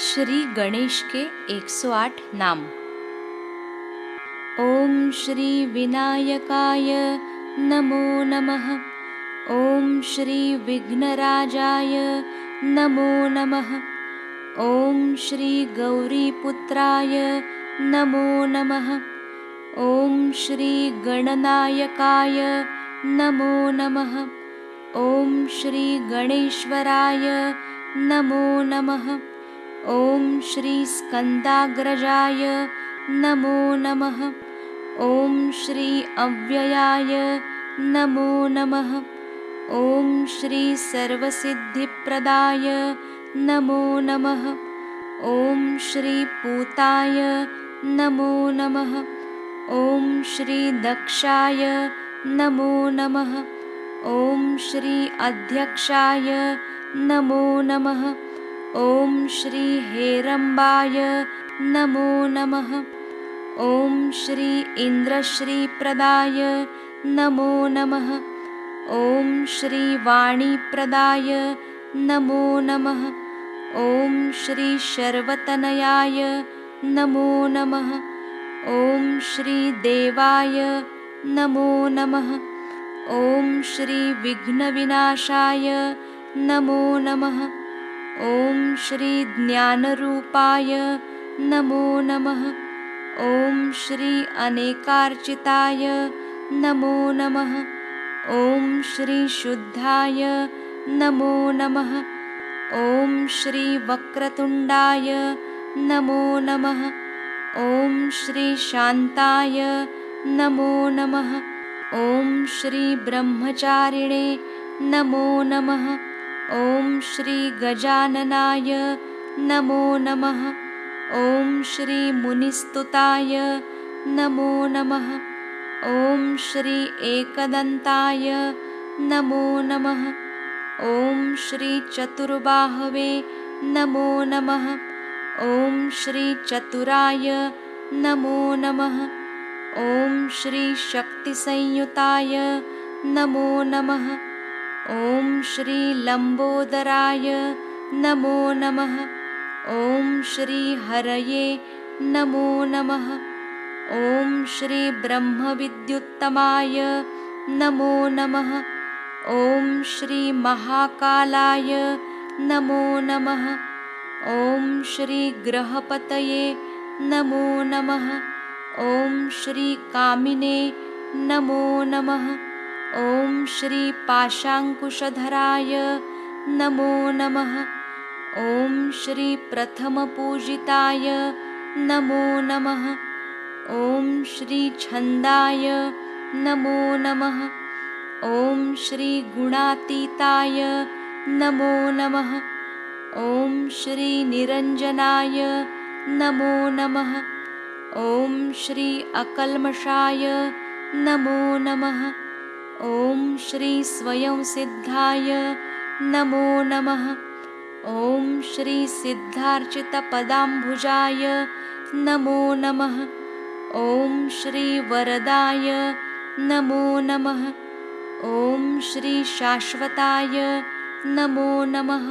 श्री गणेश के 108 नाम। ओम श्री विनायकाय नमो नमः। ओम श्री विघ्नराजाय नमो नमः। ओम श्री गौरीपुत्राय नमो नमः। ओम श्री गणनायकाय नमो नमः। ओम श्री गणेश्वराय नमो नमः। ओम श्री स्कंदाग्रजाय नमो नमः। ओम श्री अव्ययाय नमो नमः। ओम श्री सर्वसिद्धिप्रदाय नमो नमः। ओम श्री पूताय नमो नमः। ओम श्री दक्षाय नमो नमः। ओम श्री अध्यक्षाय नमो नमः। ओम श्री हेरंबाय नमो नमः। ओम श्री इंद्रश्रीप्रदाय नमो नमः। ओम श्री वाणीप्रदाय नमो नमः। ओम श्री शर्वतनयाय नमो नमः। ओम श्री देवाय नमो नमः। ओम श्री विघ्नविनाशाय नमो नमः। ओम श्री ज्ञानरूपाय नमो नमः। ओम श्री अनेकार्चिताय नमो नमः। ओम श्री शुद्धाय नमो नमः। ओम श्री वक्रतुंडाय नमो नमः। ओम श्री शांताय नमो नमः। ओम श्री ब्रह्मचारिणे नमो नमः। ओम श्री गजाननाय नमो नमः। ओम श्री मुनिस्तुताय नमो नमः। ओम श्री एकदंताय नमो नमः। ओम श्री चतुर्बाहवे नमो नमः। ओम श्री चतुराय नमो नमः। ओम श्री शक्तिसंयुताय नमो नमः। ओम श्री लंबोदराय नमो नमः। ओम श्री हरये नमो नमः। ओम श्री ब्रह्मविद्युत्तमाय नमो नमः। ओम श्री महाकालाय नमो नमः। ओम श्री ग्रहपतये नमो नमः। ओम श्री कामिने नमो नमः। ओम श्री पाशांकुशधराय नमो नमः। ओम श्री प्रथमपूजिताय नमो नमः। ओम श्री छंदाय नमो नमः। ओम श्री गुणातीताय नमो नमः। ओम श्री निरंजनाय नमो नमः। ओम श्री अकल्मषाय नमो नमः। ओम श्री स्वयं सिद्धाय नमो नमः। ओम श्री सिद्धार्चित पदाम्बुजाय नमो नमः। ओम श्री वरदाय नमो नमः। ओम श्री शाश्वताय नमो नमः।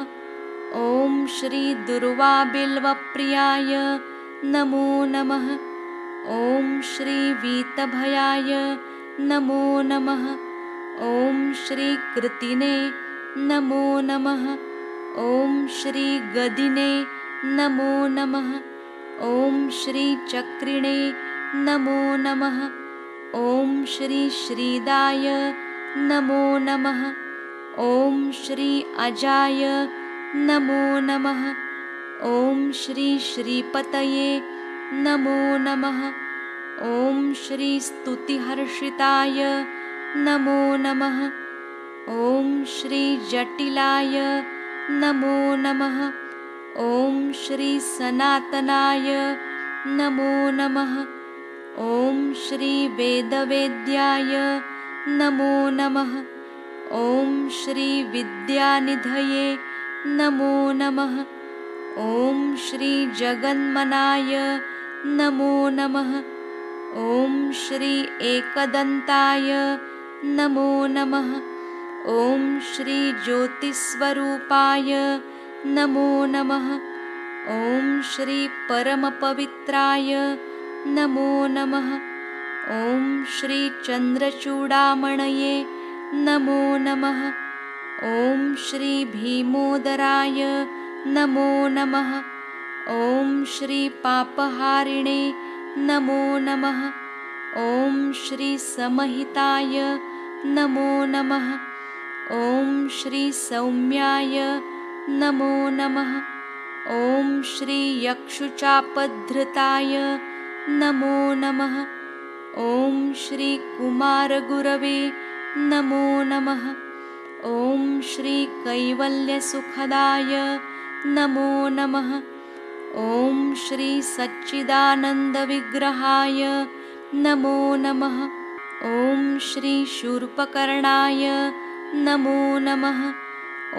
ओम श्री दुर्वाबिल्वप्रियाय नमो नमः। ओम श्री वीतभयाय नमो नमः। ओम श्री कृतिने नमो नमः। ओम श्री गदिने नमो नमः। ओम श्री चक्रिणे नमो नमः। ओम श्री श्रीदाय नमो नमः। ओम श्री अजाय नमो नमः। ओम श्री श्रीपतये नमो नमः। ओम श्री स्तुतिहर्षिताय नमो नमः। ओम श्री जटिलाय नमो नमः। ओम श्री सनातनाय नमो नमः। ओम श्री वेदवेद्याय नमो नमः। ओम श्री विद्यानिधये नमो नमः। ओम श्री जगन्मनाय नमो नमः। ओम श्री एकदंताय नमो नमः। ओम श्री ज्योतिस्वरूपाय नमो नमः। ॐ श्री परमपवित्राय नमो नमः। ॐ श्री चन्द्रचूडामणये नमो नमः। ॐ श्री भीमोदराय नमो नमः। ॐ श्री पापहारिणे नमो नमः। ॐ श्री समहिताय नमो नमः। ॐ श्री सौम्याय नमो नमः। ॐ श्री यक्षुचापधृताय नमो नमः। ॐ श्री कुमारगुरवे नमो नमः। ॐ श्री कैवल्यसुखदाय नमो नमः। ॐ श्री सच्चिदानन्दविग्रहाय नमो नमः। ॐ श्री शूर्पकर्णाय नमो नमः।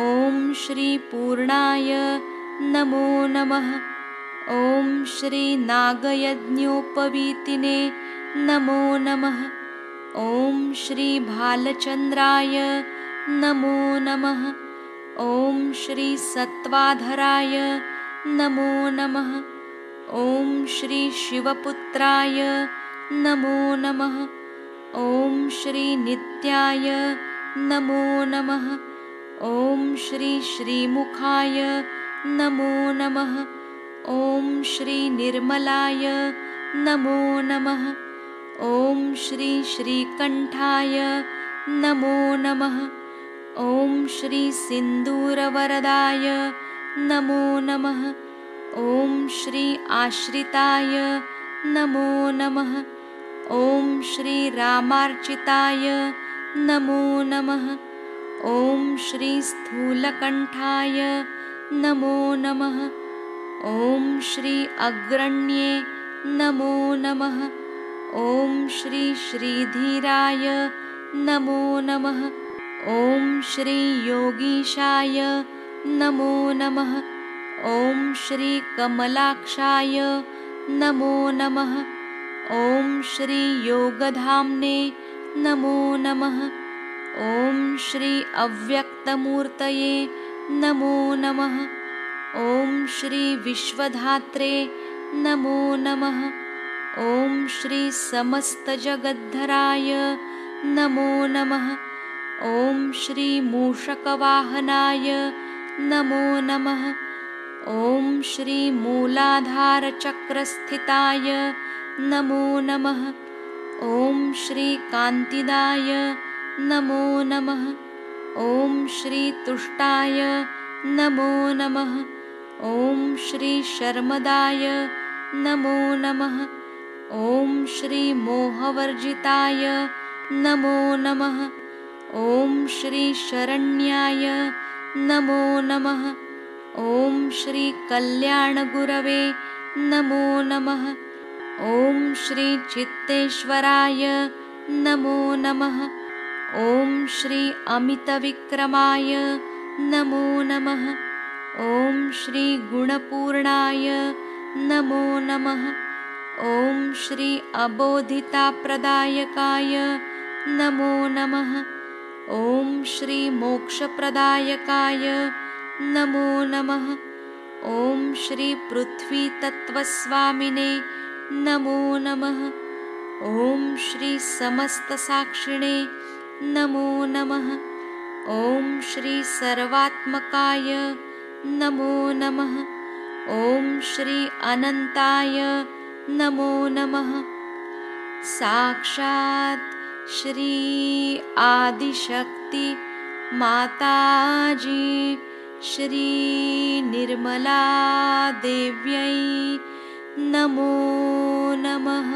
ॐ श्री पूर्णाय नमो नमः। ॐ श्री नागयज्ञोपवीतिने नमो नमः। ॐ श्री भालचन्द्राय नमो नमः। ॐ श्री सत्त्वाधराय नमो नमः। ॐ श्री शिवपुत्राय नमो नमः। ॐ श्री नित्याय नमो नमः। ॐ श्री श्रीमुखाय नमो नमः। ॐ श्री निर्मलाय नमो नमः। ॐ श्री श्रीकण्ठाय नमो नमः। ॐ श्री सिन्दूरवरदाय नमो नमः। ॐ श्री आश्रिताय नमो नमः। ॐ श्री रामार्चिताय नमो नमः। ॐ श्री स्थूलकण्ठाय नमो नमः। ॐ श्री अग्रण्ये नमो नमः। ॐ श्री श्रीधीराय नमो नमः। ॐ श्री योगीशाय नमो नमः। ॐ श्री कमलाक्षाय नमो नमः। ॐ श्री योगधाम्ने नमो नमः। ॐ श्री अव्यक्तमूर्तये नमो नमः। ॐ श्री विश्वधात्रे नमो नमः। ॐ श्री समस्तजगद्धराय नमो नमः। ॐ श्री मूषकवाहनाय नमो नमः। ॐ श्री मूलाधारचक्रस्थिताय नमो नमः। ॐ श्री कान्तिदाय नमो नमः। ॐ श्री तुष्टाय नमो नमः। ॐ श्री शर्मदाय नमो नमः। ॐ श्री मोहवर्जिताय नमो नमः। ॐ श्री शरण्याय नमो नमः। ॐ श्री कल्याणगुरवे नमो नमः। ॐ श्री चित्तेश्वराय नमो नमः। ॐ श्री अमितविक्रमाय नमो नमः। ॐ श्री गुणपूर्णाय नमो नमः। ॐ श्री अबोधिताप्रदायकाय नमो नमः। ॐ श्री मोक्षप्रदायकाय नमो नमः। ॐ श्री पृथ्वीतत्त्वस्वामिने नमो नमः। ॐ श्री समस्तसाक्षिणे नमो नमः। ॐ श्री सर्वात्मकाय नमो नमः। ॐ श्री अनन्ताय नमो नमः। साक्षात् श्री आदिशक्ति माताजी श्री निर्मला देव्यै नमो नमः।